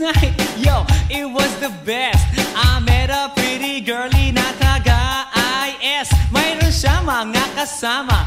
night, yo, it was the best. I met a pretty girlie na taga-IS. Mayroon siya mga kasama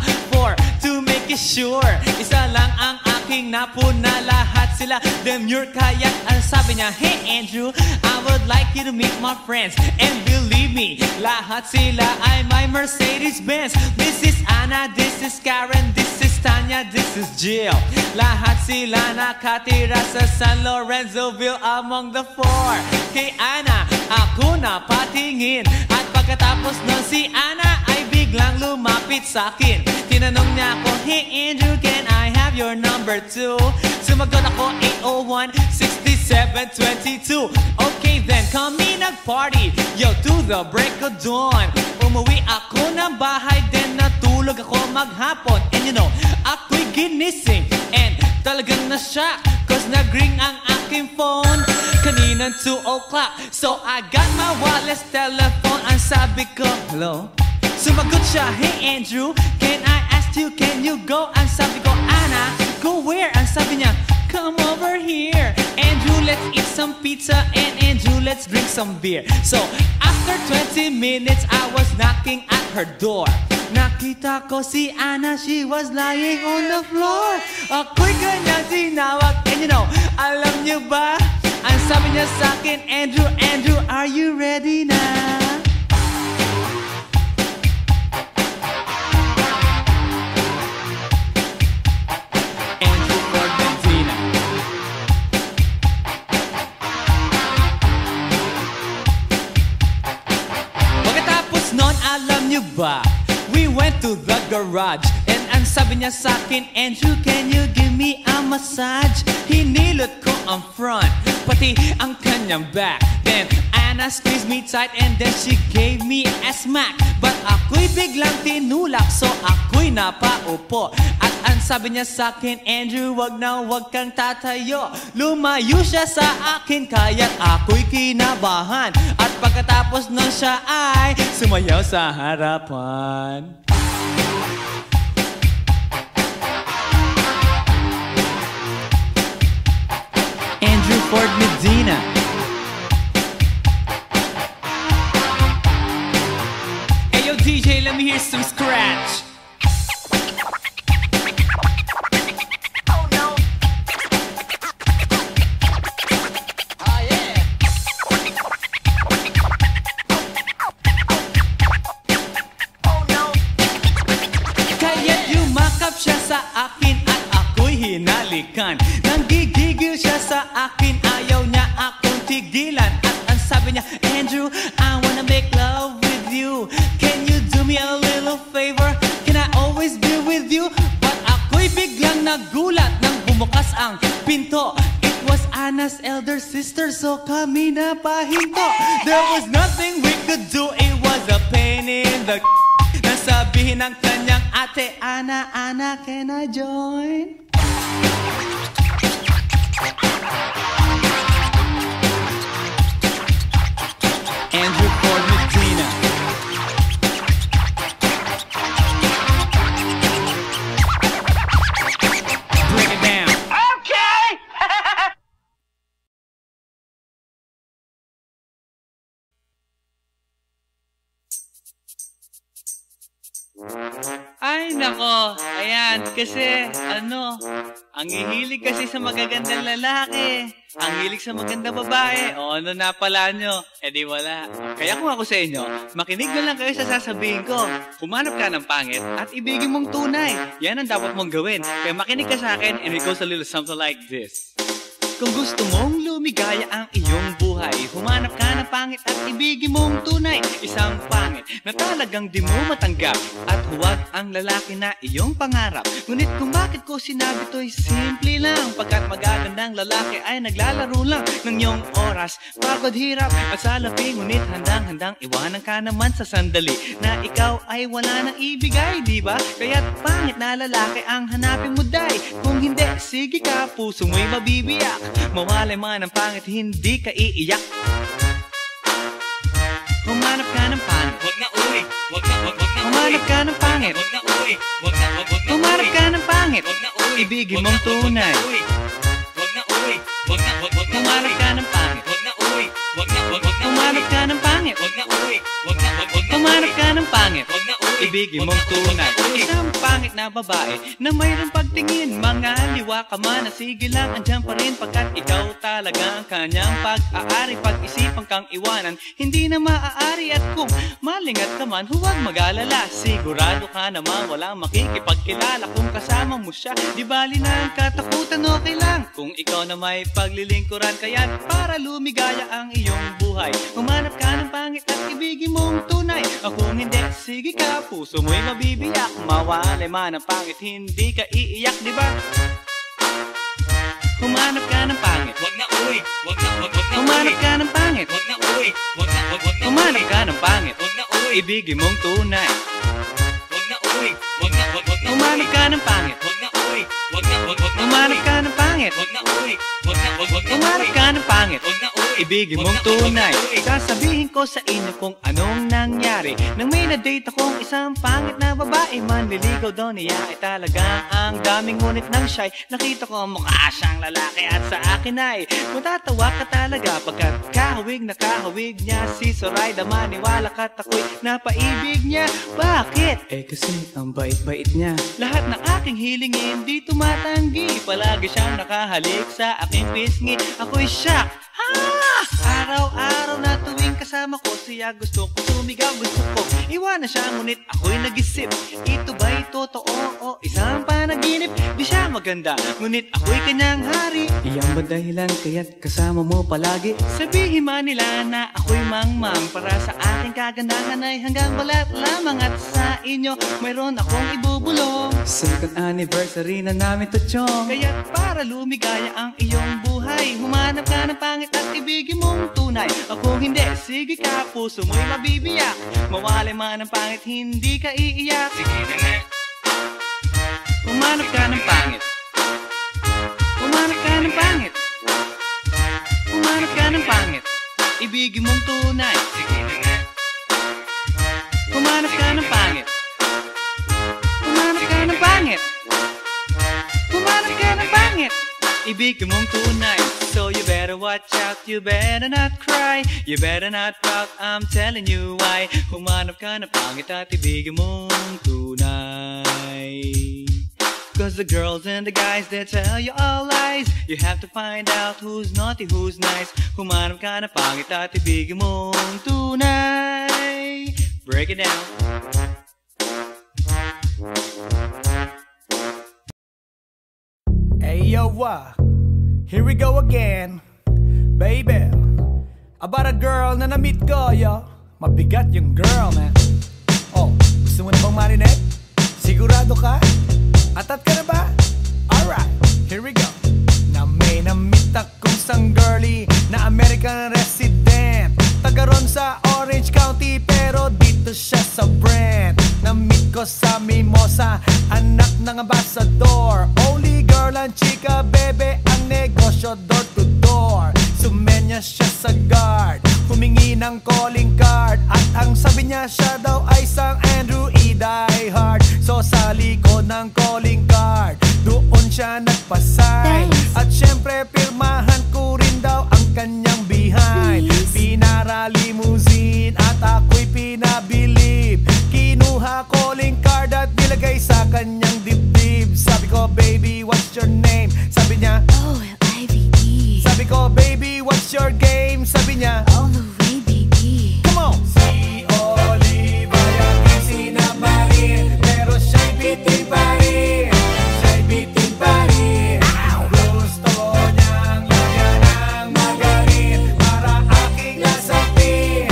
to make it sure. Isa lang ang aking napuna, lahat sila demure. Kaya ang sabi niya, hey Andrew, I would like you to meet my friends. And believe me, lahat sila ay my Mercedes-Benz. This is Anna, this is Karen, this is Tanya, this is Jill. Lahat sila nakatira sa San Lorenzoville among the four. Kay Anna, ako na patingin. At pagkatapos ng si Anna ay biglang lumapit sa akin. Tinanong niya ako, hey Andrew, can I have your number too? Sumagot ako, 801-6722. Okay then, kami nag-party, yo, to the break of dawn. Umuwi ako ng bahay, then natulog ako maghapon. And you know, ako'y ginising, and talagang na-shock, cause nag-ring ang aking phone kaninang 2 o'clock. So I got my wireless telephone. Ang sabi ko, hello? Sumagot siya, hey Andrew, can I ask you, can you go? Ang sabi ko, Anna, go where? Ang sabi niya, come over here. Andrew, let's eat some pizza, and Andrew, let's drink some beer. So after 20 minutes, I was knocking at her door. Nakita ko si Anna, she was lying on the floor. Ako'y kanyang tinawag, and you know, alam niyo ba? Ang sabi niya sa akin, Andrew, Andrew, are you ready na? Andrew Ford Medina. Pagkatapos nun, alam niyo ba? We went to the garage, and ang sabi niya sa akin, Andrew, can you give me a massage? Hinilot ko ang front, pati ang kanyang back. Then Anna squeezed me tight, and then she gave me a smack. But ako'y biglang tinulak, so ako'y napaupo. At ang sabi niya sa akin, Andrew, wag na wag kang tatayo. Lumayo siya sa akin, kaya't ako'y kinabahan. At pagkatapos nun siya ay sumayaw sa harapan. Andrew Ford Medina. Hey yo DJ, let me hear some scratch. Oh no. Oh yeah. Oh no. Kaya't yumakap siya sa akin at ako'y hinalikan. Nanggigigil siya sa akin, ayaw niya akong tigilan. At ang sabi niya, Andrew, I wanna make love with you. Can you do me a little favor? Can I always be with you? But ako'y biglang nagulat nang bumukas ang pinto. It was Anna's elder sister, so kami na pahinto. There was nothing we could do, it was a pain in the nasabihin ng kanyang ate, Anna, Anna, can I join? Andrew Ford Medina. Break it down. Okay. Ay, nako. Ayan, kasi, ang hihilig kasi sa magagandang lalaki. Ang hilig sa magandang babae. O, ano na pala nyo? Eh di wala. Kaya kung ako sa inyo, makinig na lang kayo sa sasabihin ko. Humanap ka ng pangit at ibigin mong tunay. Yan ang dapat mong gawin. Kaya makinig ka sa akin and it goes a little something like this. Kung gusto mong lumigaya ang iyong buhay, humanap ka ng pangit at ibigin mong tunay. Isang pangit na talagang di mo matanggap, at huwag ang lalaki na iyong pangarap. Ngunit kung bakit ko sinabi to'y simple lang, pagkat magagandang lalaki ay naglalaro lang ng iyong oras, pagod, hirap at salapi. Ngunit handang-handang iwanan ka naman sa sandali na ikaw ay wala nang ibigay, di ba? Kaya't pangit na lalaki ang hanapin mo, day. Kung hindi, sige ka, puso mo'y mabibiyak. Mawalay man ang pangit, hindi ka iiyak. Humanap ka ng pangit. Wag na uwi. Wag na Humanap ka ng pangit. Wag na uwi. Wag na Humanap ka ng pangit. Wag na uwi. Ibigin mong tunay. Wag na uwi. wag na, wag na, Humanap ka ng pangit. wag na, uy, wag na, wag na, Humanap ka ng pangit. wag na, uy, wag na, wag na, Humanap ka ng pangit. wag na, uy, Ibigin wag mong na, tunay. wag na, uy. Isang pangit na babae na mayroong pagtingin. Mga liwa ka man, sige lang, andyan pa rin pagkat ikaw talaga ang kanyang pag-aari. Pag-isipan kang iwanan, hindi na maaari. At kung malingat ka man, huwag mag-alala. Sigurado ka naman walang makikipagkilala kung kasama mo siya. Di bali na ang katakutan, okay lang kung ikaw na may paglilingkuran. Kaya para lumigaya ang iyong buhay, humanap ka ng pangit at ibigin mong tunay. Kung hindi, sige ka, puso mo'y mabibiyak. Mawalay man ang pangit, hindi ka iiyak, di ba? Humanap ka ng pangit. Wag na, uy, wag na, wag na, Humanap uy. ka ng pangit. Wag na, uy, wag na, wag na, Humanap uy. ka ng pangit. Wag na, uy, Ibigin mong tunay. wag na, uy, wag na, wag na, Humanap ka ng pangit. wag na, uy, wag na, wag na, Humanap ka ng pangit. wag na, uy, wag na, wag na, Humanap ka ng pangit. wag na, uy, Ibigin wag mong na, wag na, tunay. uy. Sasabihin ko sa inyo kung anong nangyari nang may na-date akong isang pangit na babae. Manliligaw daw niya ay talaga ang daming, ngunit nang siya'y nakita ko mukha siyang lalaki. At sa akin ay matatawa ka talaga pagkat kahawig na kahawig niya si Zoraida. Maniwala ka't ako'y napaibig niya. Bakit? Eh kasi ang bait-bait niya. Lahat ng aking hilingin di tumatanggi. Palagi siyang nakahalik sa aking pisngi. Ako'y shock. Araw-araw na tuwing kasama ko siya, gusto ko sumigaw, gusto ko iwanan siya, ngunit ako'y nag-isip, ito ba'y totoo o isang panaginip? Di siya maganda, ngunit ako'y kanyang hari. Iyan ba dahilan kaya't kasama mo palagi? Sabihin man nila na ako'y mangmang, para sa aking kagandahan ay hanggang balat lamang. At sa inyo mayroon akong ibubulong. Second anniversary na namin to, chong. Kaya't para lumigaya ang iyong buhay, humanap ka ng pangit at ibigin mong tunay. Kung hindi, sige ka, puso mo'y mabibiyak. Mawalay man ang pangit, hindi ka iiyak. Sige na nga. Humanap ka ng pangit. Humanap ka ng pangit. Humanap ka ng pangit. Ibigin mong tunay. Sige na nga. Humanap ka ng pangit. Humanap ka ng pangit. Humanap ka ng pangit. Ibigin mong tunay. So you better watch out, you better not cry, you better not pout, I'm telling you why. Humanap ka ng pangit at ibigin mong tunay. Cause the girls and the guys, they tell you all lies. You have to find out who's naughty, who's nice. Humanap ka ng pangit at ibigin mong tunay. Break it down. Hey yo, here we go again, baby. About a girl na na-meet ko, yo. Mabigat yung girl, man. Oh, gusto mo na bang marinig? Sigurado ka? Atat ka na ba? Alright, here we go. Na may na-meet akong isang girlie na American resident, taga ron sa Orange County, pero dito siya sa Brent. Na-meet ko sa Mimosa, anak ng ambassador. Only girl and chika, bebe, ang negosyo door to door. Sumenya siya sa guard, humingi ng calling card, at ang sabi niya siya daw ay isang Andrew E. Diehard. So sa likod ng calling card, doon siya nagpasay. At syempre pirmahan ko rin daw ang kanyang behind. Pinara limousine at ako'y pinabilib. Kinuha calling card at nilagay sa kanyang dibdib. Sabi ko, baby, what's your name? Sabi niya, OLIVE. sabi ko, baby, what's your game? Sabi niya, All the way, baby. come on! Si Olive ay aking sinabarin, pero siya'y bitin pa rin. Siya'y bitin pa rin. Gusto niyang lagyan ng magarin para aking lasapin,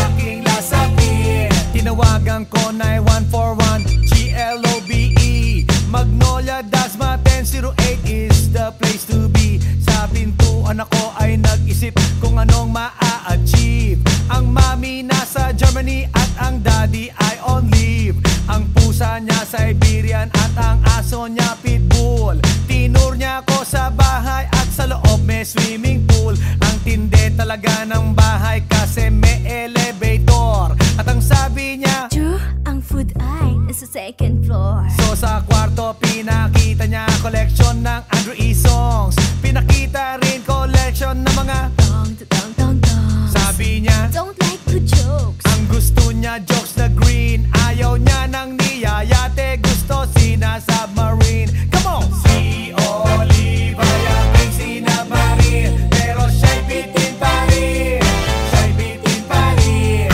aking lasapin. Tinawagan ko 9141 GLOBE Magnolia, Dasma 1008 is the place to be. Sa pintuan ako ay nag-isip kung anong maa-achieve. Ang mami nasa Germany at ang daddy ay on leave. Ang pusa niya Siberian at ang aso niya Pitbull. Tinur niya ako sa bahay at sa loob may swimming pool. Ang tindi talaga ng bahay kasi may elevator. At ang sabi niya, True, ang food ay nasa sa second floor. So sa kwarto pinakita niya collection ng Andrew E. songs. Pinakita rin collection ng mga Dong, dong, dong, dong. sabi niya Don't like the jokes. ang gusto niya jokes na green. Ayaw niya ng niyayate, gusto sina submarine. Come on! Si Olive ay aking sinabarin, pero siya'y bitin pa rin. Siya'y bitin pa rin.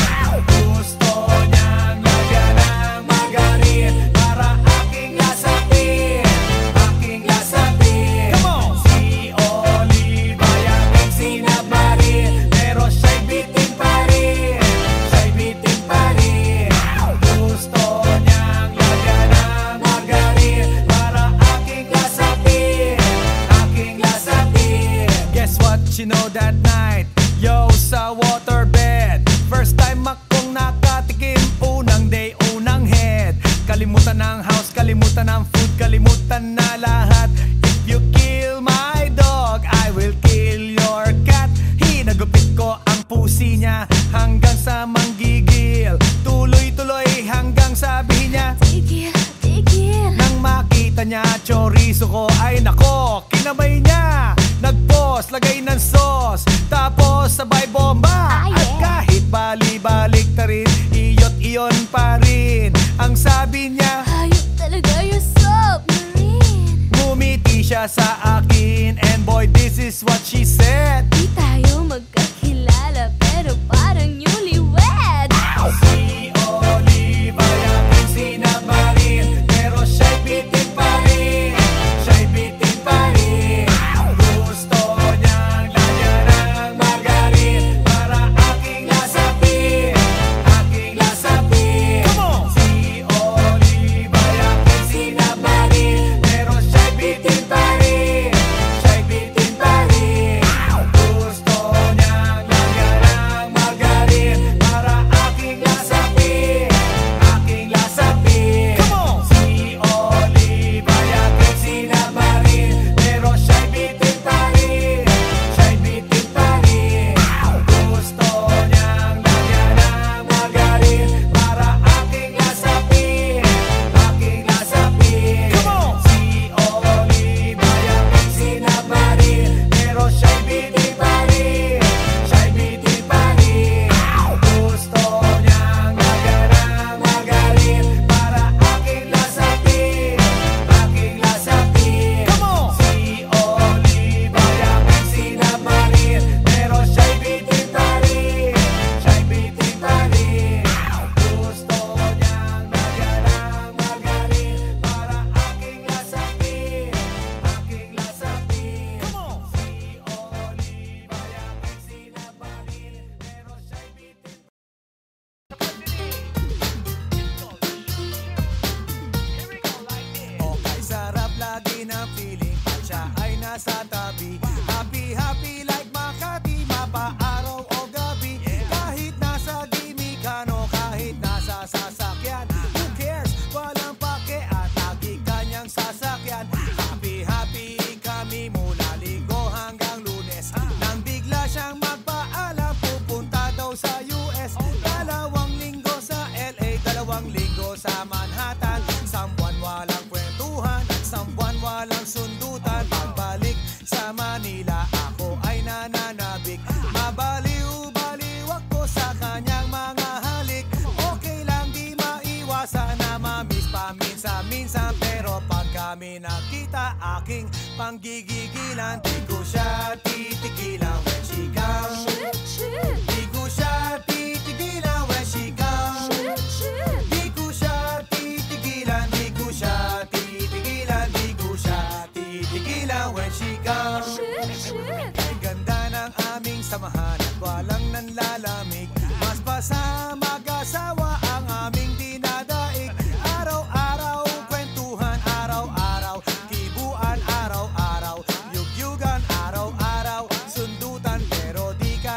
Gusto niyang lagyan ng margarin para aking lasapin. Aking lasapin. Come on! Si Olive ay aking sinabarin, pero siya'y bitin pa rin. Siya'y bitin pa rin. Gusto niyang lagyan ng margarin para aking lasapin. Aking lasapin. Guess what you know that night? Yo, sa waterbed, first time akong nakatikim. Unang day, unang head. Kalimutan ng house, kalimutan ng food, kalimutan na lahat. If you kill my dog, I will kill your cat. Hinagupit ko ang pusi niya hanggang sa manggigil. Tuloy-tuloy hanggang sabihin niya Tigil, tigil. nang makita niya chorizo ko, ay nako, kinabay niya. Nag-pause, lagay ng sauce, tapos sabay bomba. Ah, yeah. At kahit bali-balik ta rin, iyot iyon pa rin. Ang sabi niya, Hayop talaga yung submarine. ngumiti siya sa akin, and boy, this is what she said. Di tayo magkakilala pero parang newlywed. Si Olive ay aking sinabarin, pero siya'y bitin pa rin. Siya'y bitin pa rin. Gusto niyang lagyan ng margarin para aking lasapin. Aking lasapin. Si Olive ay aking sinabarin, pero siya'y bitin pa rin. Siya'y bitin pa rin. Gusto niyang lagyan ng margarin para aking lasapin. Aking lasapin. Si Olive ay aking sinabarin, pero siya'y bitin pa rin. Siya'y bitin pa rin. Gusto niyang lagyan ng margarin para aking lasapin. Aking lasapin. Si Olive ay aking sinabarin, pero siya'y bitin pa rin. Siya'y bitin pa rin. Gusto niyang lagyan ng margarin para aking lasapin. Aking lasapin. Si Olive ay aking sinabarin, pero siya'y bitin pa rin. Siya'y bitin pa rin. Gusto niyang lagyan ng margarin para aking lasapin. Aking lasapin. Si Olive ay aking sinabarin, pero siya'y bitin okay, sarap lagi ng feeling at siya ay nasa tabi. Happy, happy like Makati, mapaaraw o gabi. Kahit nasa gimikano, kahit nasa sasakyan, who cares? Walang pake at lagi kanyang sasakyan. Happy, happy kami mula linggo hanggang Lunes. Nang bigla siyang magpaalam, pupunta daw sa US. 2 linggo sa LA, 2 linggo sa Manhattan. Sambuan walang kwentuhan, sambuan walang sundutan. Pagbalik sa Manila, ako ay nananabik. Mabaliw-baliw ako sa kanyang mga halik. Okay lang, di maiwasan na mamiss paminsan-minsan. Pero pag kami nakita, aking panggigigilan. Di ko siya titigilan when she comes. Shit, shit, Di ko siya titigilan when she comes. shit, shit. Di ko siya titigilan, di ko siya titigilan, di ko siya titigilan when she comes. Shit, shit. Ang ganda ng aming samahan at walang nanlalamig. Mas pa sa mag-asawa ang aming dinadaig. Araw-araw kwentuhan, araw-araw kibuan, araw-araw yugyugan, araw-araw sundutan. Pero di ka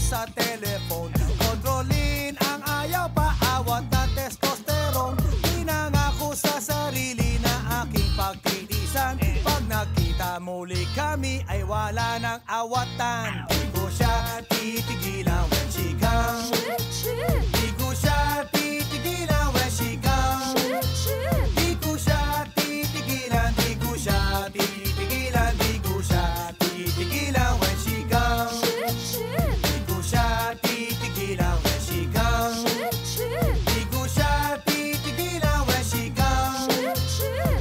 sa telephone. Kontrolin ang ayaw, paawat na testosterone. Pinangako sa sarili na aking pagtitisan. Pag nakita muli kami ay wala nang awatan. Di ko siya titigilan when she comes. Di ko siya titigilan when she comes. Di ko siya titigilan, di ko siya titigilan, di ko siya titigilan when she comes. Di ko siya titigilan when she comes. Di ko siya titigilan when she comes.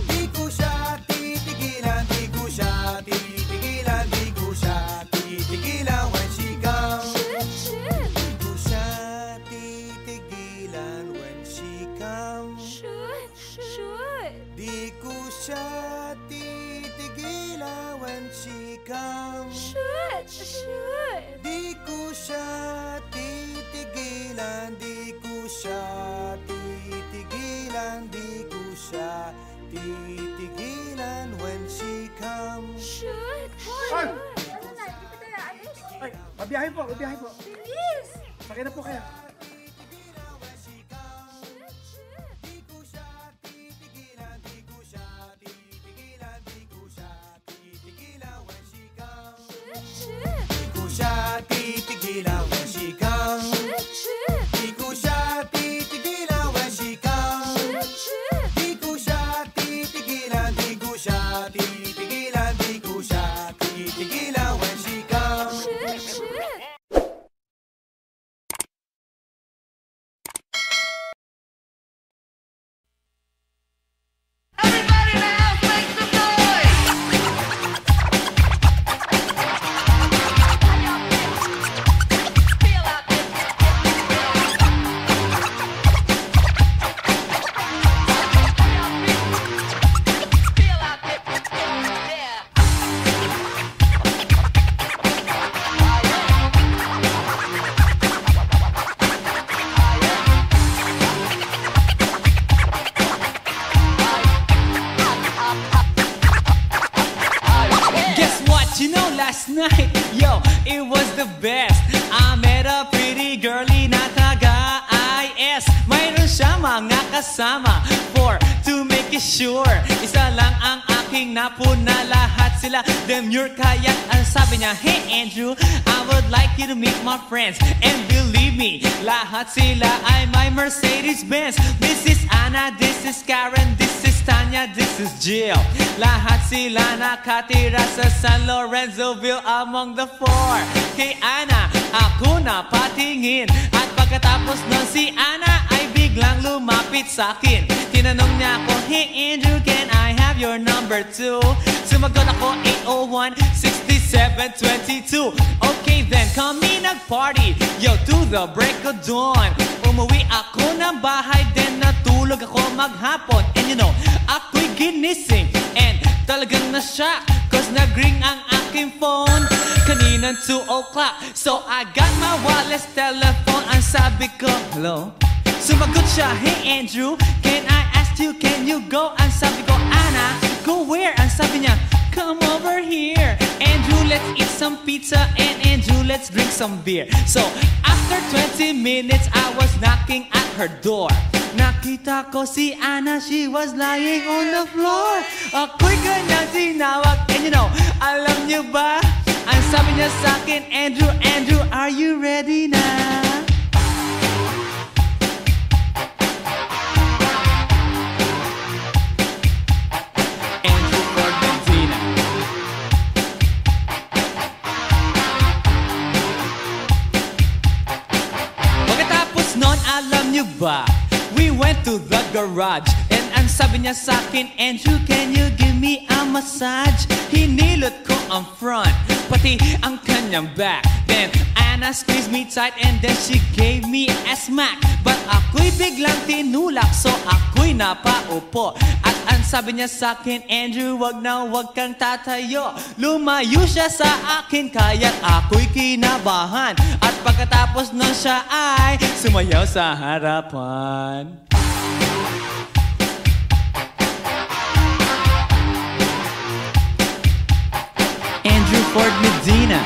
Di ko siya titigilan, di ko siya titigilan, di ko siya titigilan when she comes. Di ko siya titigilan when she comes. Di ko siya titigilan when she comes. Di ko siya titigilan, di ko siya titigilan, di ko siya titigilan when she comes. Ay, mabiyahe po, mabiyahe po. Sakay na po kayo. Di ko siya titigilan when she comes. Di ko siya titigilan when she comes. Di ko siya titigilan, di ko siya titigilan, di ko siya titigilan when she comes. Everybody now, make some noise! Feel out there. Feel out there. Yeah. Guess what? You know, last night, yo, it was the best. I met a pretty girlie na taga-IS. Mayroon siya mga kasama to make it sure. Isa lang ang aking napuna, lahat sila demure. Kaya ang sabi niya, hey Andrew, I would like you to meet my friends. And believe me, lahat sila ay my Mercedes-Benz. This is Anna, this is Karen, this is Tanya, this is Jill. Lahat sila nakatira sa San Lorenzoville among the four. Kay Anna, ako na patingin. At pagkatapos nun si Anna ay biglang lumapit sa akin. Tinanong niya ako, hey Andrew, can I have your number too? Sumagot ako, 801-6722. Okay then, kami nag-party, yo, to the break of dawn. Umuwi ako ng bahay, then natulog ako maghapon. And you know, ako'y ginising and talagang na-shock, cause nag-ring ang aking phone kaninang 2 o'clock. So I got my wireless telephone. Ang sabi ko, hello? Sumagot siya, hey Andrew, can I ask you, can you go? Ang sabi ko, Anna, go where? Ang sabi niya, come over here. Andrew, let's eat some pizza, and Andrew, let's drink some beer. So after 20 minutes, I was knocking at her door. Nakita ko si Anna, she was lying on the floor. Ako'y kanyang tinawag, and you know, alam niyo ba? Ang sabi niya sa akin, Andrew, Andrew, are you ready na? Andrew Ford Medina. Pagkatapos nun, alam niyo ba? We went to the garage, and ang sabi niya sa akin, Andrew, can you give me a massage? Hinilot ko ang front, pati ang kanyang back. Then Anna squeezed me tight, and then she gave me a smack. But ako'y biglang tinulak, so ako'y napaupo. At ang sabi niya sa akin, Andrew, wag na wag kang tatayo. Lumayo siya sa akin, kaya't ako'y kinabahan. At pagkatapos nun siya ay sumayaw sa harapan. Andrew Ford Medina.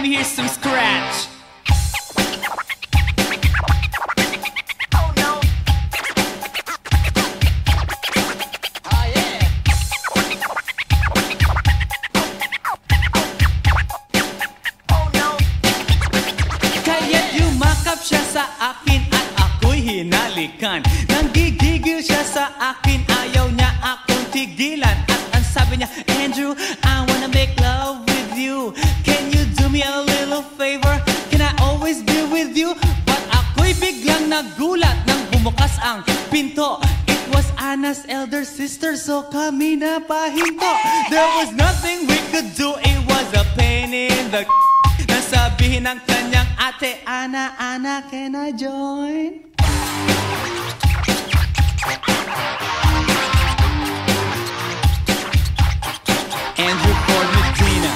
let me hear some scratch. Kaya't yumakap siya sa akin at ako'y hinalikan. Nanggigigil siya sa akin, ayaw niya akong tigilan. At ang sabi niya, Andrew, I wanna make love with you. Can you do me a little favor? Can I always be with you? But ako'y biglang nagulat nang bumukas ang pinto. It was Anna's elder sister, so kami na pahinto. There was nothing we could do, it was a pain in the nasabihin ng kanyang ate, Ana, can I join? Andrew Ford Medina.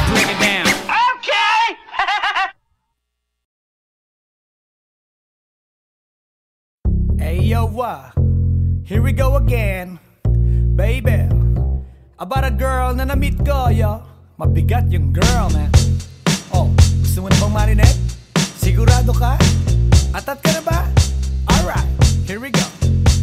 Break it down. Hey yo, here we go again, baby. About a girl na na-meet ko, yo. Mabigat yung girl, man. Oh, gusto mo na bang marinig? Sigurado ka? Atat ka na ba? Alright, here we go.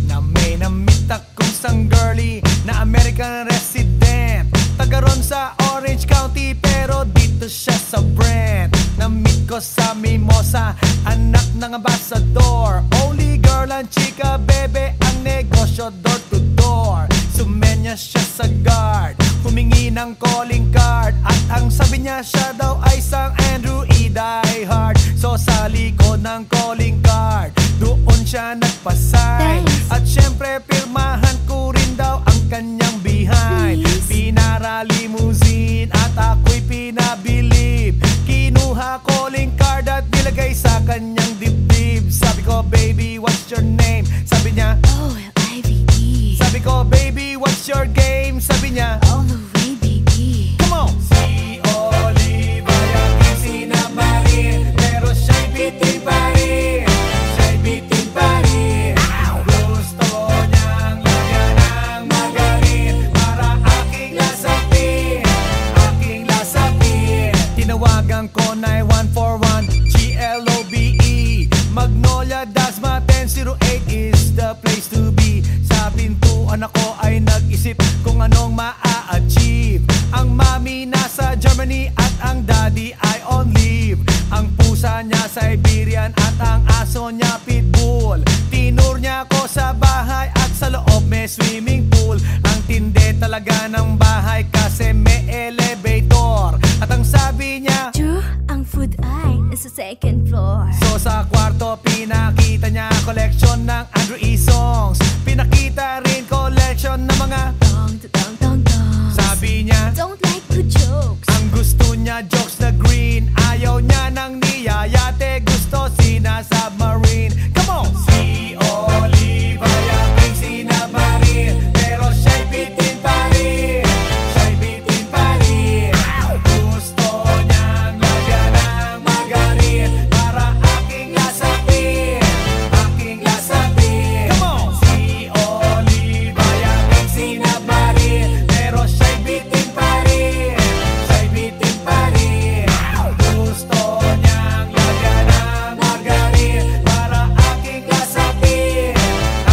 Na may na-meet akong isang girly na American resident. Taga ron sa Orange County pero dito siya sa Brent. Na-meet ko sa Mimosa, anak ng ambassador. Only girl and chika, bebe, ang negosyo door to door. Sumenya siya sa guard, humingi ng calling card. At ang sabi niya siya daw ay sang Andrew E. Die Hard. So sa likod ng calling card, doon siya nagpasay. At syempre pirmahan ko rin daw ang kanyang behind. Pinara limousine at ako'y pinabilib. Kinuha calling card at nilagay sa kanyang dibdib. Sabi ko, baby, what's your name? Sabi niya, O-L-I-V-E. sabi ko, baby, what's your game? Sabi niya, All the way, baby. come on! Si Oliva yung sinabarin, pero siya'y bitin pa rin. Siya'y bitin pa rin. Gusto niyang lagyan ng magarin para aking lasapin, aking lasapin. Tinawagan ko 9141 GLOBE Magnolia, Dasma 1008 is the place to be. Sa pintuan ako ay nag-isip kung anong maa-achieve. Ang mami nasa Germany at ang daddy ay on leave. Ang pusa niya Siberian at ang aso niya Pitbull. Tinur niya ako sa bahay at sa loob may swimming pool. Ang tindi talaga ng bahay kasi may elevator. At ang sabi niya, True, ang food ay nasa second floor. so sa kwarto pinakita niya collection ng Andrew E. songs. Pinakita rin collection ng mga Dong, dong, dong, dong. sabi niya. Don't like good jokes. Ang gusto niya jokes na green, ayaw niya ng niyayate, gusto sina submarine. Come on! Si Oliva yung sinabarin, pero siya'y bitin pa rin. Siya'y bitin pa rin. Gusto niyang lagyan ng magarin para aking lasapin, aking lasapin. Come on! Si Oliva yung sinabarin, pero siya'y bitin pa rin. Siya'y bitin pa rin. Gusto niyang lagyan ng magarin para aking lasapin,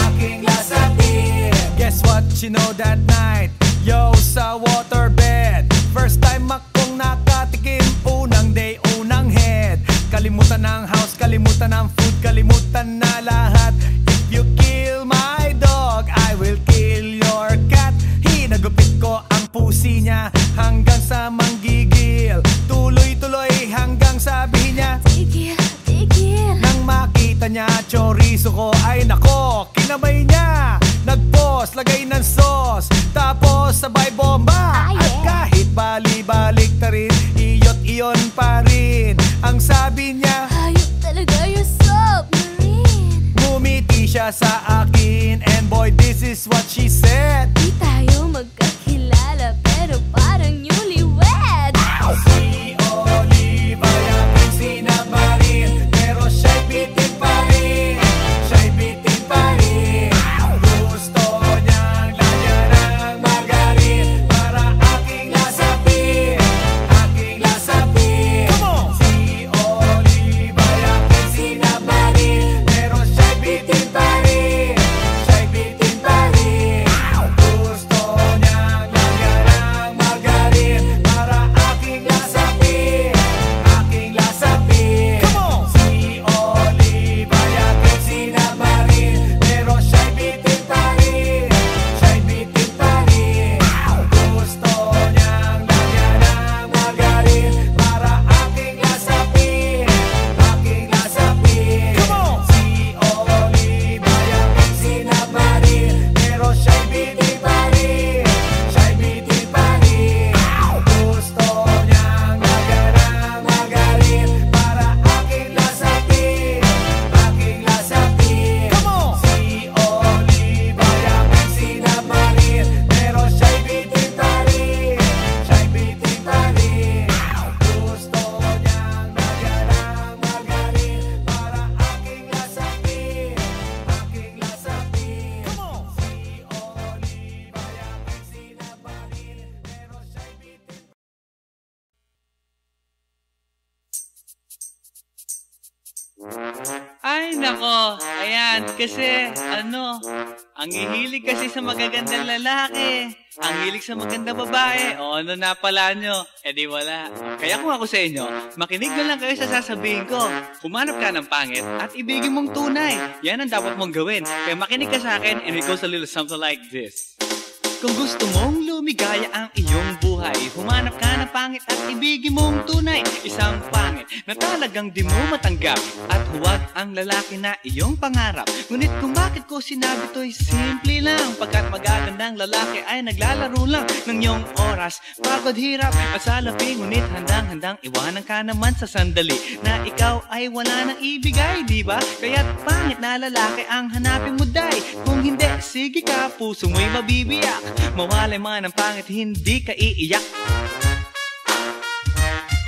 aking lasapin. Guess what you know that night? Yo, sa waterbed, first time akong nakatikim. Unang day, unang head. Kalimutan ng house, kalimutan ng food, kalimutan na lahat. If you kill my dog, I will kill your cat. Hinagupit ko ang pusi niya hanggang sa manggigil. Tuloy-tuloy hanggang sabihin niya, Tigil, tigil. nang makita niya chorizo ko, ay nako, kinabay niya. Nag-pause, lagay ng sauce, tapos sabay bomba. Ah, yeah. At kahit bali-balik ta rin, iyot iyon pa rin. Ang sabi niya, Hayop talaga yung submarine. ngumiti siya sa akin. And boy, this is what she said. Di tayo magkakilala pero parang newlywed. Si Oliva yung sinabarin, pero siya'y bitin pa rin. Siya'y bitin pa rin. Gusto niyang lagyan nako, ayan, kasi, ang hihilig kasi sa magagandang lalaki, ang hilig sa magandang babae, o ano na pala nyo, di wala. Kaya kung ako sa inyo, makinig na lang kayo sa sasabihin ko. Humanap ka ng pangit at ibigin mong tunay. Yan ang dapat mong gawin. Kaya makinig ka sa akin and it goes a little something like this. Kung gusto mong lumigaya ang iyong buhay, humanap ka ng pangit at ibigin mong tunay. Isang pangit na talagang di mo matanggap, at huwag ang lalaki na iyong pangarap. Ngunit kung bakit ko sinabi to'y simple lang, pagkat magagandang lalaki ay naglalaro lang ng iyong oras, pagod, hirap at salapi. Ngunit handang-handang iwanan ka naman sa sandali na ikaw ay wala nang ibigay, di ba? Kaya't pangit na lalaki ang hanapin mo, day. Kung hindi, sige ka, puso mo'y mabibiyak. Mawalay man ang pangit, hindi ka iiyak.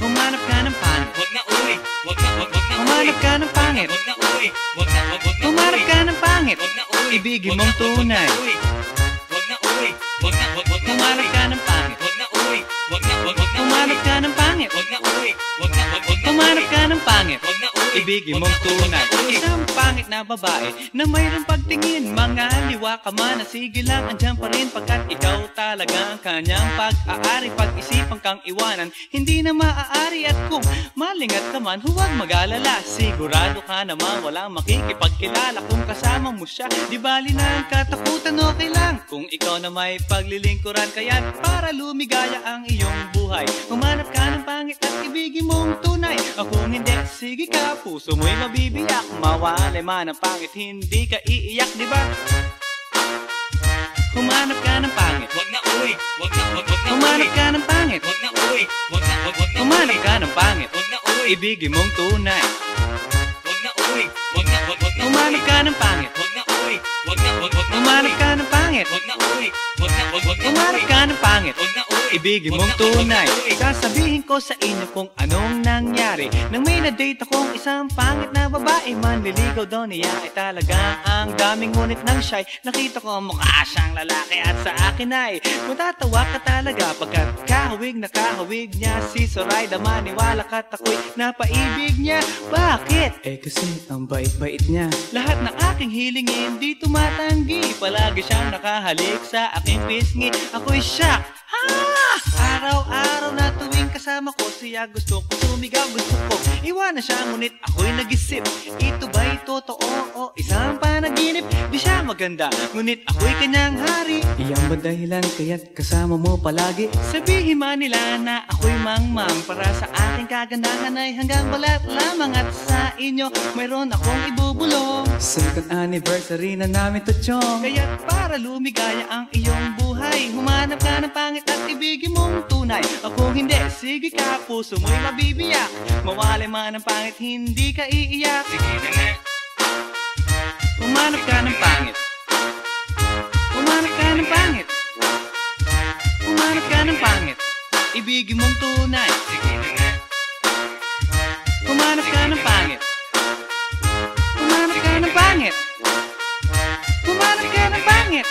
Humanap ka ng pangit. Wag na uwi. Wag na Humanap ka ng pangit. Wag na uwi. Wag na Humanap ka ng pangit. Wag na uwi. Ibigin mong tunay. Wag na uwi. Wag na Humanap ka ng pangit. Wag na uwi. Wag na Humanap ka ng pangit. Wag na uwi. Wag na Humanap ka ng pangit. Wag na uwi. Ibigin mong tunay. Isang pangit na babae na mayroong pagtingin, mga liwa ka man, sige lang, andyan pa rin, pagkat ikaw talaga ang kanyang pag-aari. Pag-isipan kang iwanan, hindi na maaari. At kung malingat ka man, huwag mag-alala, sigurado ka naman walang makikipagkilala kung kasama mo siya. Di bali na ang katakutan, okay lang kung ikaw na may paglilingkuran. Kaya para lumigaya ang iyong buhay, humanap ka ng pangit at ibigin mong tunay. Kung hindi, sige ka, puso mo'y mabibiyak. Mawalay man ang pangit, hindi ka iiyak, di ba? Humanap ka ng pangit. Wag na uwi. Wag na Humanap ka ng pangit. Wag na uwi. Wag na Humanap ka ng pangit. Wag na uwi. Ibigin mong tunay. Wag na uwi. Wag na Humanap ka ng pangit. Wag na uwi. Wag na Humanap ka ng pangit. Wag na uwi. Wag na Humanap ka ng pangit. Wag na uwi. Ibigin mong tunay. Sasabihin ko sa inyo kung anong nangyari nang may na-date akong isang pangit na babae. Manliligaw daw niya ay talaga ang daming, ngunit nang siya'y nakita ko mukha siyang lalaki, at sa akin ay matatawa ka talaga pagkat kahawig na kahawig niya si Zoraida. Maniwala ka't ako'y napaibig niya. Bakit? Kasi ang bait-bait niya. Lahat ng aking hilingin di tumatanggi, palagi siyang nakahalik sa aking pisngi. Ako'y shock. Araw-araw na tuwing kasama ko siya, gusto ko sumigaw, gusto ko iwanan siya, ngunit ako'y nag-isip, ito ba'y totoo o isang panaginip? Di siya maganda, ngunit ako'y kanyang hari. Iyan ba dahilan kaya't kasama mo palagi? Sabihin man nila na ako'y mangmang, para sa aking kagandahan ay hanggang balat lamang. At sa inyo mayroon akong ibubulong, second anniversary na namin to, chong. Kaya't para lumigaya ang iyong buhay, humanap ka ng pangit at ibigin mong tunay. Kung hindi, sige ka, puso mo'y mabibiyak. Mawalay man ang pangit, hindi ka iiyak. Sige na nga. Humanap ka ng pangit. Humanap ka ng pangit. Humanap ka ng pangit. Ibigin mong tunay. Sige na nga. Humanap ka ng pangit. Humanap ka ng pangit. Humanap ka ng pangit.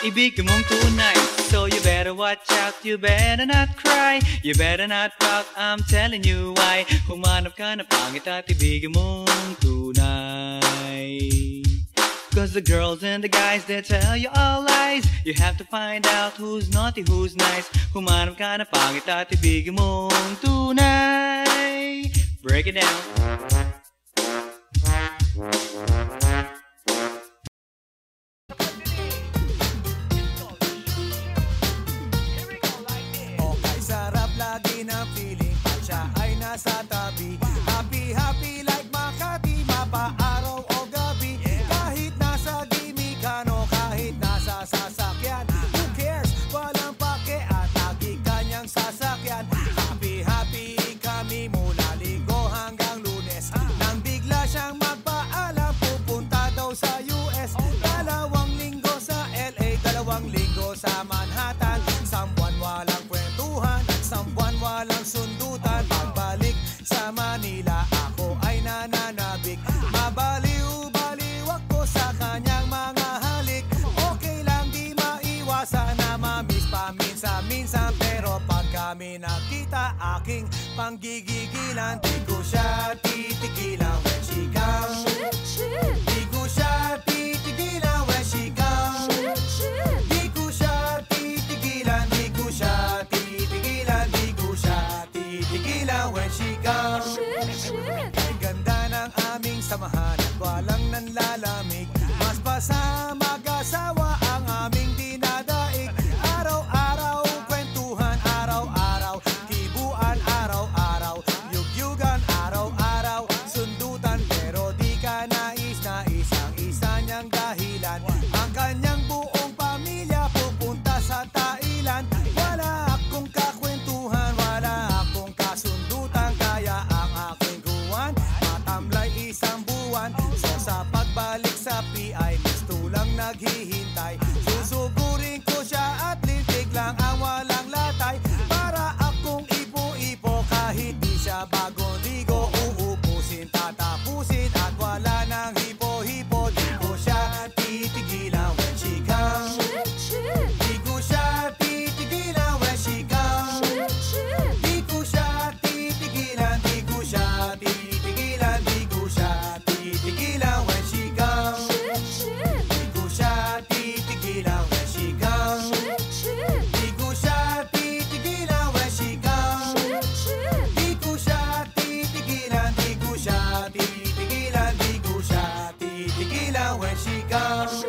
Ibigin mong tunay. So you better watch out, you better not cry, you better not pout, I'm telling you why. Humanap ka ng pangit at ibigin mong tunay. Cause the girls and the guys, they tell you all lies. You have to find out who's naughty, who's nice. Humanap ka ng pangit at ibigin mong tunay. Break it down. Okay, sarap lagi ng feeling at siya ay nasa tabi. Happy, happy like Makati, mapa-araw o gabi. Kahit nasa gimikano, kahit nasa sasakyan, who cares? Walang pake at lagi kanyang sasakyan. Happy, happy kami mula Linggo hanggang Lunes. Nang bigla siyang magpaalam, pupunta daw sa US. 2 linggo sa LA, 2 linggo sa Manhattan. Sambuan walang kwentuhan, sambuan walang sundutan. Pagbalik sa Manila, ako ay nananabik. Mabaliw-baliw ako sa kanyang mga halik. Okay lang, di maiwasan na mamiss paminsan-minsan. Pero pag kami nakita, aking panggigigilan. Di ko siya titigilan when she comes. panlalamig. Mas pa sa mag-asawa ang aming dinadaig. Araw-araw kwentuhan, araw-araw kibuan, araw-araw yugyugan, araw-araw sundutan. Pero di ka nais-nais ang isa niyang dahilan. Ang kanyang buong pamilya pupunta sa Thailand. Wala akong kakwentuhan, wala akong kasundutan. Kaya ang aking guwan matamlay isang buwan. So sa pagbalik sa PI, gusto lang naghihintay. Susugurin ko siya at lintik lang ang walang latay. Para akong ipo-ipo kahit di siya bagong ligo. Uupusin, tatapusin at wala nang hipo-hipo. Di ko siya titigilan when she comes. Di ko siya titigilan when she comes. Di ko siya titigilan, di ko siya titigilan, di ko siya titigilan when she comes. Di ko siya titigilan when she comes. Di ko siya titigilan when she comes. Di ko siya titigilan, di ko siya titigilan, di ko siya titigilan when she comes.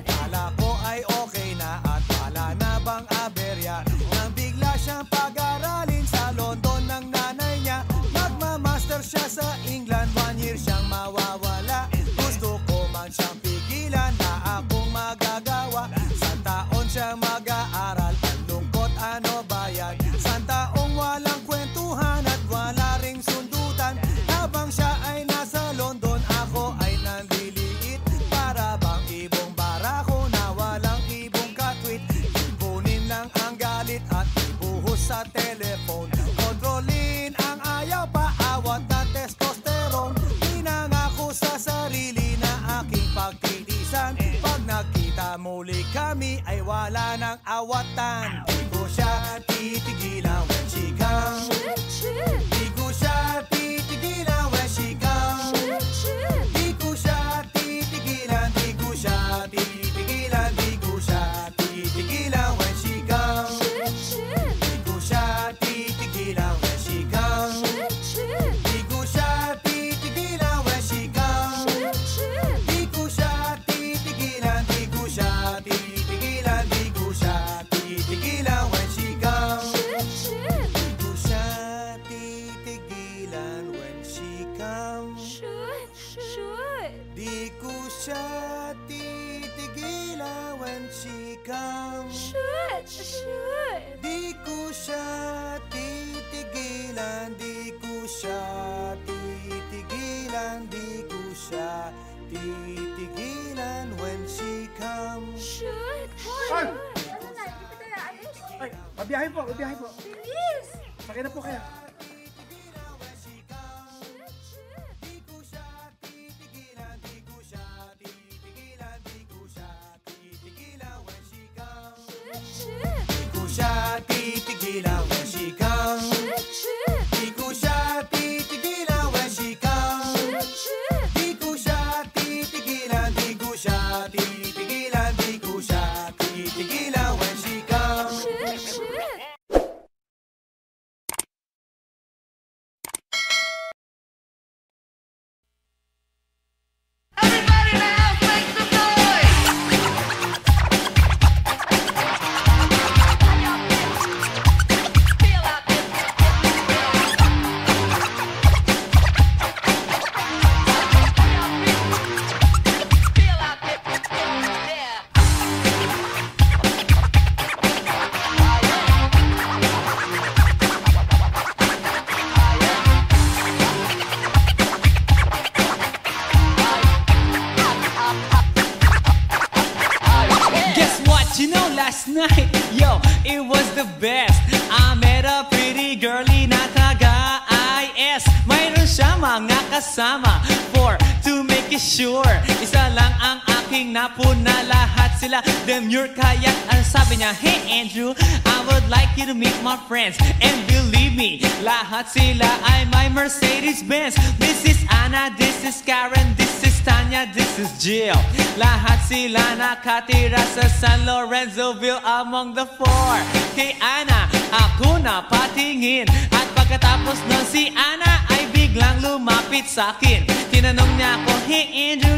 Kala ko ay okay na at wala na bang aberya. Nang bigla siyang pag-aralin sa London ng nanay niya. Magmamaster siya sa England, 1 year siyang mawawala. Gusto ko man siyang pigilan na akong magagawa. San taon siya mag-aaral, ang lungkot ano ba yan? San taong walang kwentuhan at wala ring sundutan. Habang siya ay nasa London, ako ay nanliliit. Para bang ibong barako na walang ibong katwit. Ipunin lang ang galit at ibuhos sa telephone. Kontrolin ang ayaw, paawat na testosterone. Pinangako sa sarili na aking pagtitisan. Pag nakita muli kami ay wala nang awatan. Di ko siya titigilan when she comes. Di ko siya titigilan when she comes. Di ko siya titigilan, di ko siya titigilan, di ko siya titigilan when she comes. Di ko siya titigilan when she comes. Di ko siya titigilan when she comes. Di ko siya titigilan, di ko siya titigilan, di ko siya titigilan when she comes. Di ko siya titigilan when she comes. Di ko siya titigilan when she comes. Di ko siya titigilan, di ko siya titigilan, di ko siya titigilan when she comes. Ay! Ay, mabiyahe po, mabiyahe po. Sakay na po kaya. Di ko siya titigilan when she comes. Di ko siya titigilan when she comes. Di ko siya titigilan, di ko siya titigilan, di ko siya titigilan when she comes. Everybody in the house make some noise! Feel out Feel out yeah. Guess what? You know, last night, yo, it was the best. I met a pretty girlie na taga-IS. Mayroon siya mga kasama to make it sure. Isa lang ang aking napuna, lahat sila demure. Kaya ang sabi niya, hey Andrew, I would like you to meet my friends. And believe me, lahat sila ay my Mercedes-Benz. This is Anna, this is Karen, this is Tanya, this is Jill. Lahat sila nakatira sa San Lorenzoville among the four. Kay Anna, ako na patingin. At pagkatapos nun si Anna ay biglang lumapit sa akin. Tinanong niya ako, hey Andrew,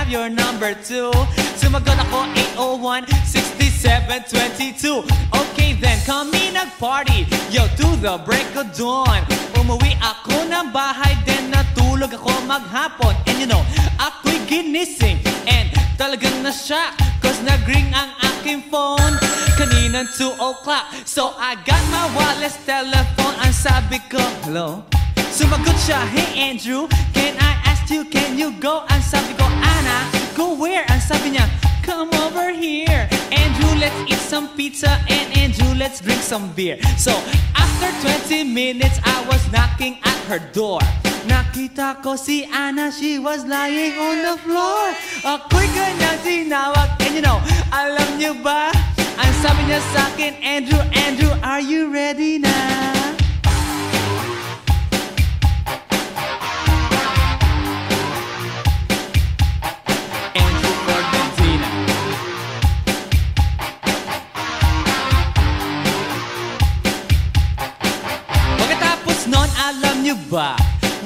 your number 2. Sumagot ako 801-6722. Okay then, kami nag-party, yo, to the break of dawn. Umuwi ako ng bahay, then natulog ako maghapon. And you know, ako'y ginising, and talagang na-shock, cause nag-ring ang aking phone kaninang 2 o'clock. So I got my wireless telephone. Ang sabi ko, hello? Sumagot siya, hey Andrew, can I ask you, can you go? Ang sabi ko, Anna, go where? Ang sabi niya, come over here. Andrew, let's eat some pizza, and Andrew, let's drink some beer. So after 20 minutes, I was knocking at her door. Nakita ko si Anna, she was lying on the floor. Ako'y kanyang tinawag, and you know, alam niyo ba? Ang sabi niya sa'kin, Andrew, Andrew, are you ready na? Andrew Ford Medina. Pagkatapos nun, alam niyo ba?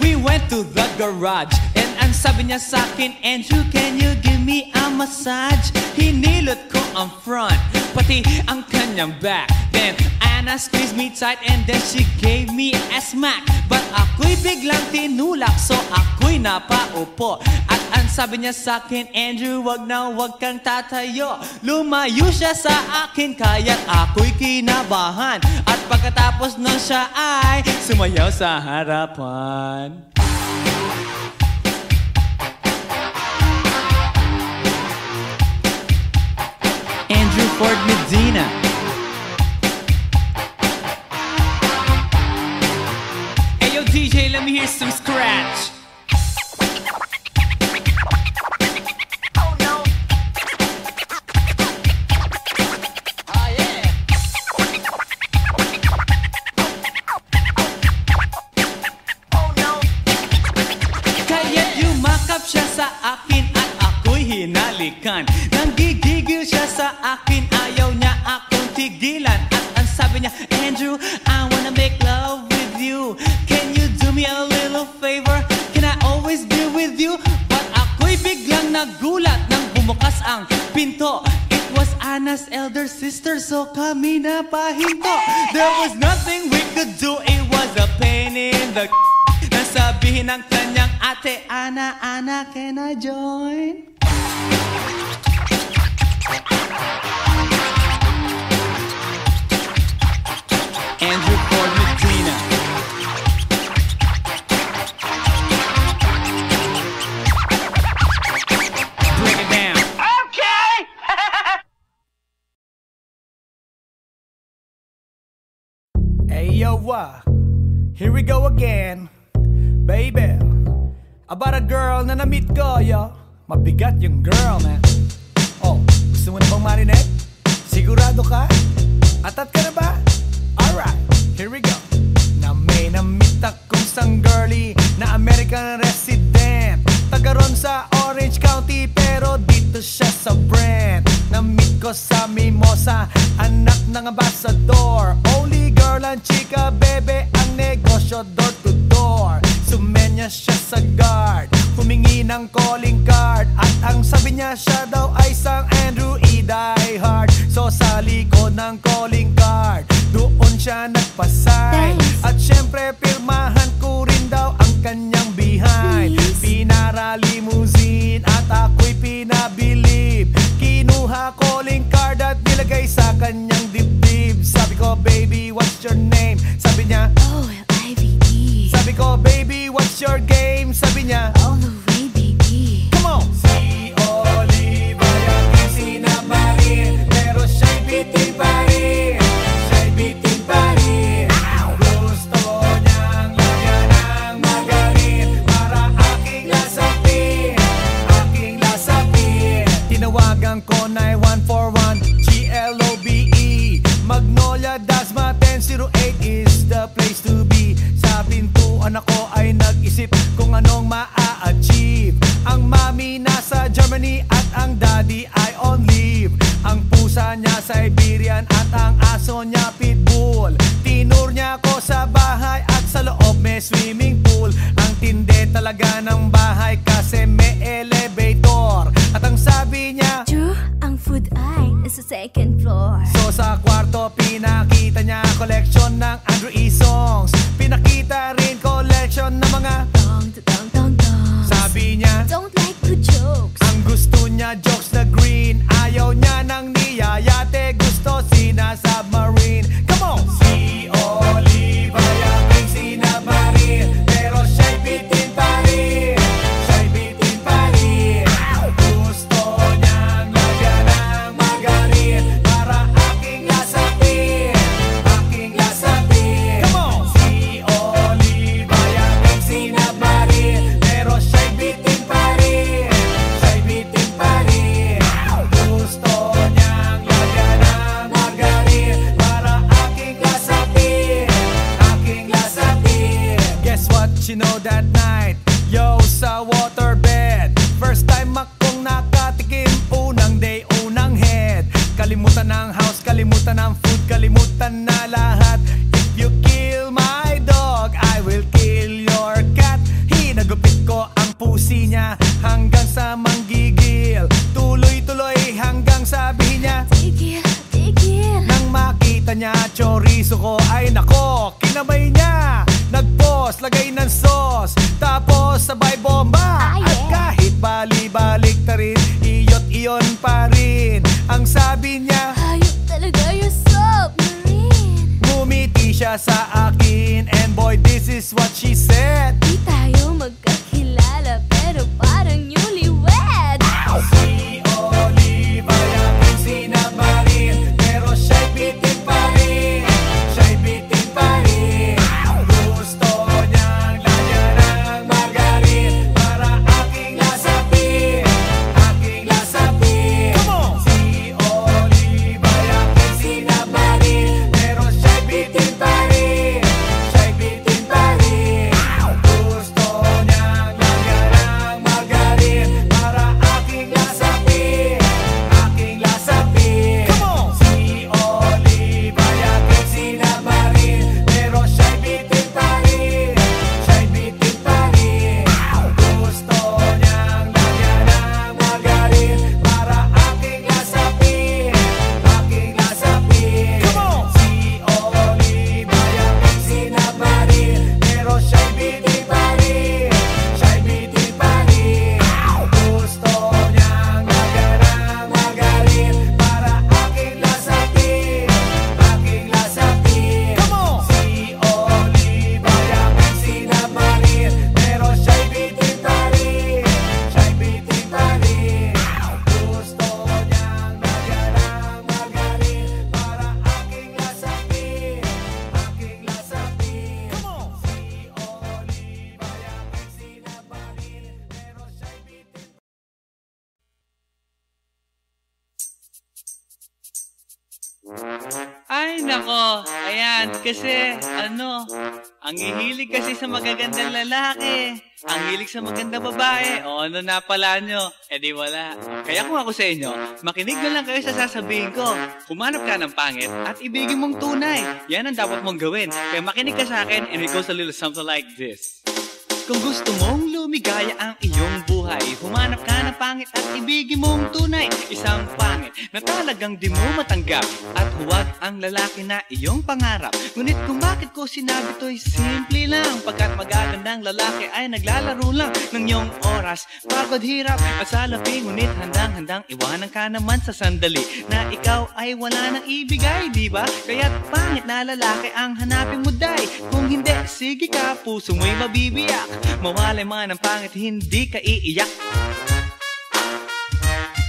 We went to the garage, and ang sabi niya sa'kin, Andrew, can you give me a massage? Hinilot ko ang front, pati ang kanyang back. Then Anna squeezed me tight, and then she gave me a smack. But ako'y biglang tinulak, so ako'y napaupo. At ang sabi niya sa'kin, Andrew, wag na wag kang tatayo. Lumayo siya sa akin, kaya't ako'y kinabahan. At pagkatapos nun siya ay sumayaw sa harapan. Andrew Ford Medina. Hey yo DJ, let me hear some scratch. Siya sa akin at ako'y hinalikan. Nanggigigil siya sa akin, ayaw niya akong tigilan. At ang sabi niya, Andrew, I wanna make love with you. Can you do me a little favor? Can I always be with you? But ako'y biglang nagulat nang bumukas ang pinto. It was Anna's elder sister, so kami na pahinto. There was nothing we could do, it was a pain in the nasabihin ng kanyang ate, Anna, Anna, can I join? Andrew Ford Medina. Break it down. Okay! Hey yo, here we go again. Baby, about a girl na na-meet ko, yo. Mabigat yung girl, man. Oh, gusto mo na bang marinig? Sigurado ka? Atat ka na ba? Alright, here we go. Na may na-meet akong isang girlie na American resident. Taga ron sa Orange County, pero dito siya sa Brent. Na-meet ko sa Mimosa, anak ng ambassador. Only girl and chika, bebe, ang negosyo door to door. Sumenya siya sa guard, humingi ng calling card. At ang sabi niya, siya daw ay isang Andrew E. diehard. So sa likod ng calling card, doon siya nagpasay. At syempre pirmahan ko rin daw ang kanyang behind. Pinara limousine at ako'y pinabilib. Kinuha calling card at nilagay sa kanyang dibdib. Sabi ko, baby, what's your name? Sabi niya, O-L-I-V-E. sabi ko, baby, what's your game? Sabi niya, All the way, baby. come on! Si Oliva yung sinabarin, pero siya'y bitin pa rin. Siya'y bitin pa rin. Gusto niyang lagyan ng magarin para aking lasapin, aking lasapin. Tinawagan ko 9141 GLOBE Magnolia, Dasma 1008 is the place to be. Sa pintuan ako ay nag-isip kung anong maa-achieve. Ang mami nasa Germany at ang daddy ay on leave. Ang pusa niya Siberian at ang aso niya Pitbull. Tinur niya ako sa bahay at sa loob may swimming pool. Ang tindi talaga ng bahay kasi may elevator. sa kwarto, pinakita niya collection ng Andrew E. songs. Pinakita rin collection ng mga Dong, dong, dong, dong. sabi niya, Don't like the jokes. ang gusto niya jokes na green. Ayaw niya ng niyayate, gusto sina-submarine. Come on! Si Olive ay aking sinabarin, pero siya'y bitin pa rin. Siya'y bitin pa rin. Gusto niyang lagyan ng margarin para aking lasapin. Aking lasapin. Come on! Si Olive ay aking sinabarin, pero siya'y bitin pa rin. Siya'y bitin pa rin. Gusto niyang lagyan ng margarin para aking lasapin. Aking lasapin. Guess what you know that night? Yo, sa waterbed, first time akong nakatikim. Unang day, unang head. Kalimutan ng house, kalimutan ng food, kalimutan na lahat. If you kill my dog, I will kill your cat. Hinagupit ko ang pusi niya hanggang sa manggigil. Tuloy-tuloy hanggang sabihin niya, Tigil, tigil. nang makita niya chorizo ko, ay nako, kinabay niya. Nag-pause, lagay ng sauce, tapos sabay bomba. Ah, yeah. At kahit bali-balik ta rin, iyot iyon pa rin. Ang sabi niya, Hayop talaga yung submarine. ngumiti siya sa akin, and boy, this is what she said. Di tayo magkakilala pero parang newlywed. Si Olive ay aking sinabarin, pero siya'y bitin pa rin. Siya'y bitin pa rin. Gusto niyang lagyan ng margarin para aking lasapin. Aking lasapin. Si Olive ay aking sinabarin, pero siya'y bitin pa rin. Siya'y bitin pa rin. Gusto niyang lagyan ng margarin para aking lasapin. Aking lasapin. Si Olive ay aking sinabarin, pero siya'y bitin pa rin. Siya'y bitin pa rin. Gusto niyang lagyan ng margarin para aking lasapin. Aking lasapin. Si Olive ay aking sinabarin, pero siya'y bitin pa rin. Siya'y bitin pa rin. Gusto niyang lagyan ng margarin para aking lasapin. Aking lasapin. Si Olive ay aking sinabarin, pero siya'y bitin pa rin. Siya'y bitin pa rin. Gusto niyang lagyan ng margarin para aking lasapin. Aking lasapin. Si Olive ay aking sinabarin, pero siya'y bitin. Ay, nako. Ayan, kasi, ang hihilig kasi sa magagandang lalaki. Ang hilig sa magandang babae. O, ano na pala nyo? Eh di wala. Kaya kung ako sa inyo, makinig na lang kayo sa sasabihin ko. Humanap ka ng pangit at ibigin mong tunay. Yan ang dapat mong gawin. Kaya makinig ka sa akin and it goes a little something like this. Kung gusto mong lumigaya ang iyong buhay, humanap ka ng pangit at ibigin mong tunay. Isang pangit na talagang di mo matanggap, at huwag ang lalaki na iyong pangarap. Ngunit kung bakit ko sinabi to'y simple lang, pagkat magagandang lalaki ay naglalaro lang ng iyong oras, pagod, hirap at salapi. Ngunit handang-handang iwanan ka naman sa sandali na ikaw ay wala nang ibigay, di ba? Kaya't pangit na lalaki ang hanapin mo, day. Kung hindi, sige ka, puso mo'y mabibiyak. Mawalay man ang pangit, hindi ka iiyak.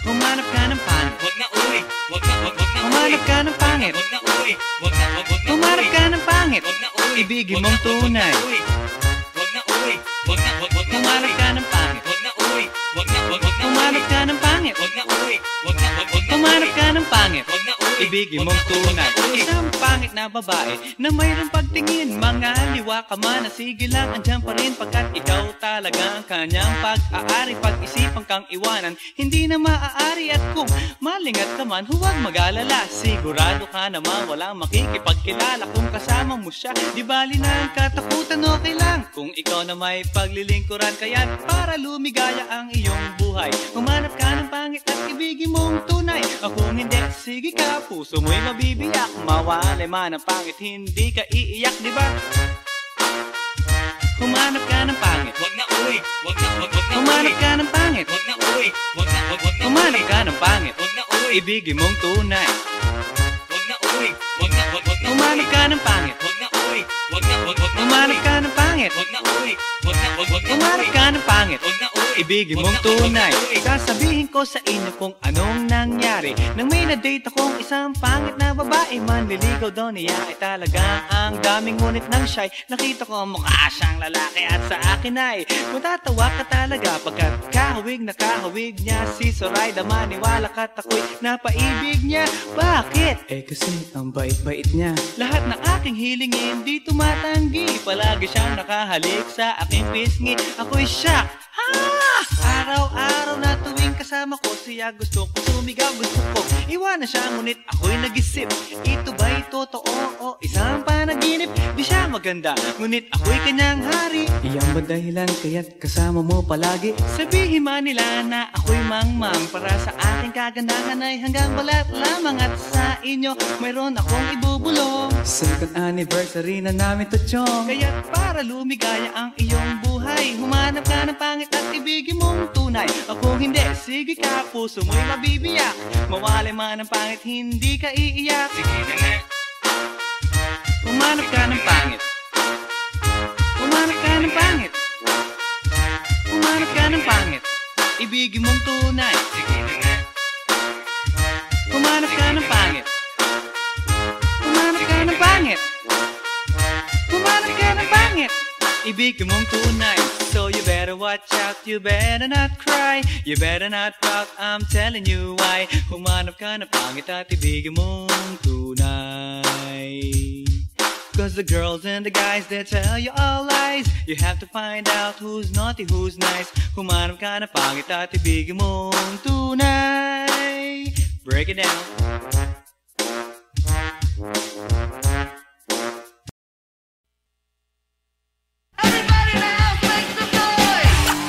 Humanap ka ng pangit. Wag na uwi. Wag na Humanap ka ng pangit. Wag na uwi. Wag na Humanap ka ng pangit. Wag na uwi. Ibigin mong tunay. Wag na uwi. Wag na Humanap ka ng pangit. Wag na uwi. Wag na Humanap ka ng pangit. Wag na uwi. Wag na Humanap ka ng pangit. Wag na uwi. Ibigin mong tunay. Isang pangit na babae na mayroong pagtingin, mga liwa ka man, sige lang, andyan pa rin, pagkat ikaw talaga ang kanyang pag-aari. Pag-isipan kang iwanan, hindi na maaari. At kung malingat ka man, huwag mag-alala, sigurado ka naman walang makikipagkilala kung kasama mo siya. Di bali na ang katakutan, okay lang kung ikaw na may paglilingkuran. Kaya para lumigaya ang iyong buhay, humanap ka ng pangit at ibigin mong tunay. Kung hindi, sige ka, puso puso mo'y mabibiyak. Mawalay man ang pangit, hindi ka iiyak, di ba? Humanap ka ng pangit. Wag na uy, wag na Humanap ka ng pangit. Wag na uy, wag na Humanap ka ng pangit. Wag na uy, Ibigin mong tunay. wag na uy, wag na Humanap ka ng pangit. Wag na uy, wag na Humanap ka ng pangit. Wag na uy, wag na Humanap ka ng pangit. Wag na uy, Ibigin mong tunay. Sasabihin ko sa inyo kung anong nangyari nang may na-date akong isang pangit na babae. Manliligaw daw niya ay talaga ang daming ngunit ng shy. Nakita ko mukha siyang lalaki at sa akin ay matatawa ka talaga pagkat kahawig na kahawig niya si Zoraida. Maniwala ka't ako'y napaibig niya. Bakit? Eh kasi ang bait-bait niya. Lahat ng aking hilingin di tumatanggi. Palagi siyang nakahalik sa aking pisngi. Ako'y shock. Araw-araw na tuwing kasama ko siya, gusto ko sumigaw, gusto ko iwanan siya, ngunit ako'y nag-isip, ito ba'y totoo o isang panaginip? Di siya maganda, ngunit ako'y kanyang hari. Iyan ba dahilan kaya't kasama mo palagi? Sabihin man nila na ako'y mangmang, para sa aking kagandahan ay hanggang balat lamang. At sa inyo mayroon akong ibubulong. Second anniversary na namin to, chong. Kaya't para lumigaya ang iyong buhay, humanap ka ng pangit at ibigin mong tunay. Ako hindi, sige ka, puso mo'y mabibiyak. Mawalay man ang pangit, hindi ka iiyak. sige na nga. Humanap ka ng pangit. Humanap ka ng pangit. Humanap ka ng pangit. Ibigin mong tunay. Sige na nga. Humanap ka ng pangit. Humanap ka ng pangit. Humanap ka ng pangit. Ibigin mong tunay. So you better watch out, you better not cry, you better not pout, I'm telling you why. Humanap ka ng pangit at ibigin mong tunay. Cause the girls and the guys, they tell you all lies. You have to find out who's naughty, who's nice. Humanap ka ng pangit at ibigin mong tunay. Break it down. Everybody in the house, make some noise!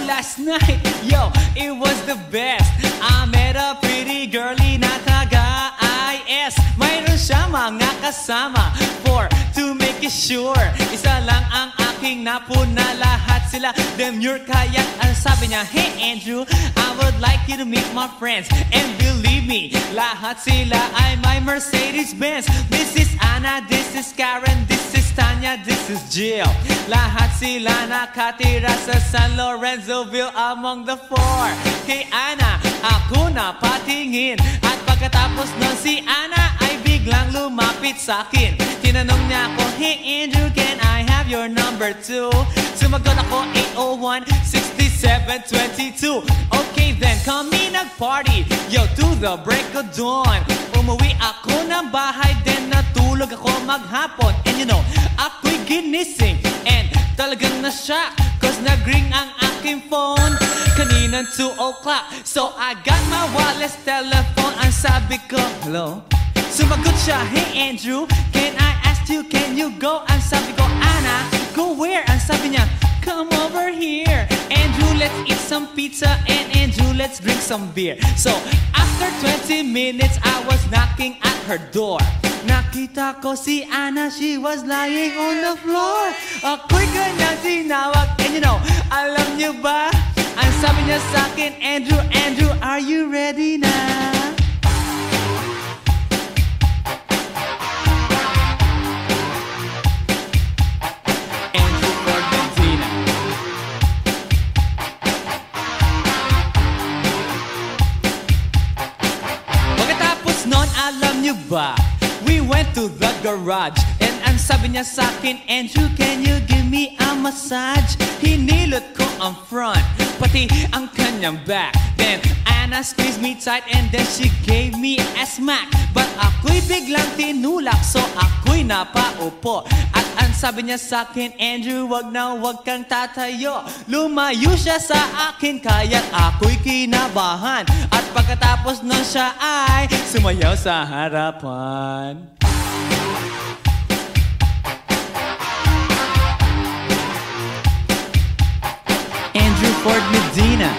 Last night, yo, it was the best. I met a pretty girlie na taga-IS. Mayroon siya mga kasama to make it sure. Isa lang ang aking napuna, lahat sila demure. Kaya ang sabi niya, hey Andrew, I would like you to meet my friends. And believe me, lahat sila ay my Mercedes-Benz. This is Anna, this is Karen, this is Tanya, this is Jill. Lahat sila nakatira sa San Lorenzoville among the four. Kay Ana, ako na patingin. At pagkatapos nun si Ana ay biglang lumapit sa akin. Tinanong niya ako, hey Andrew, can I have your number too? Sumagot ako, 801-6722. Okay then, kami nag-party, yo, to the break of dawn. Umuwi ako ng bahay, then natulog ako maghapon. And you know, ako'y ginising and talagang na-shock, cause nag-ring ang aking phone kaninang 2 o'clock. So I got my wireless telephone. Ang sabi ko, hello? Sumagot siya, hey Andrew, can I ask you, can you go? Ang sabi ko, Anna, go where? Ang sabi niya, come over here. Andrew, let's eat some pizza, and Andrew, let's drink some beer. So after 20 minutes, I was knocking at her door. Nakita ko si Anna, she was lying on the floor. Ako'y kanyang tinawag, and you know, alam niyo ba? Ang sabi niya sa akin, Andrew, Andrew, are you ready na? Andrew for Benzina. Pagkatapos nun, alam niyo ba? We went to the garage, and ang sabi niya sa akin, Andrew, can you give me a massage? Hinilot ko ang front, pati ang kanyang back. Then Anna squeezed me tight and then she gave me a smack. But ako'y biglang tinulak, so ako'y napaupo. At ang sabi niya sa'kin, Andrew, wag na wag kang tatayo. Lumayo siya sa akin, kaya't ako'y kinabahan. At pagkatapos nun siya ay sumayaw sa harapan. Andrew Ford Medina.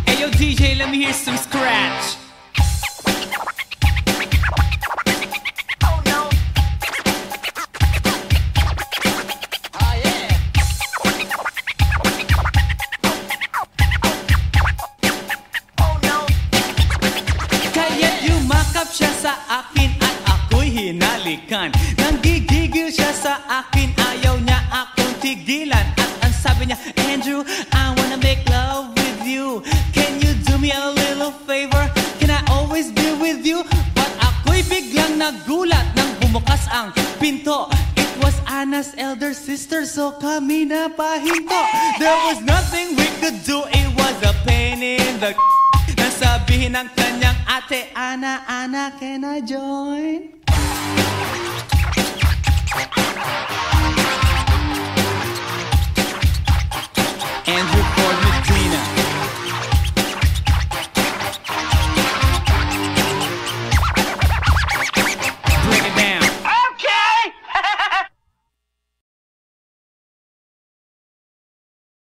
Hey yo DJ, let me hear some scratch. Oh no. Oh yeah. Oh no. Kaya't yumakap siya sa akin at ako'y hinalikan. Nanggigigil siya sa akin, ayaw niya akong tigilan. At ang sabi niya, Andrew, I wanna make love with you. Can you do me a little favor? Can I always be with you? But ako'y biglang nagulat nang bumukas ang pinto. It was Anna's elder sister, so kami na pahinto. There was nothing we could do, it was a pain in the nasabihin ng kanyang ate, Anna, Anna, can I join?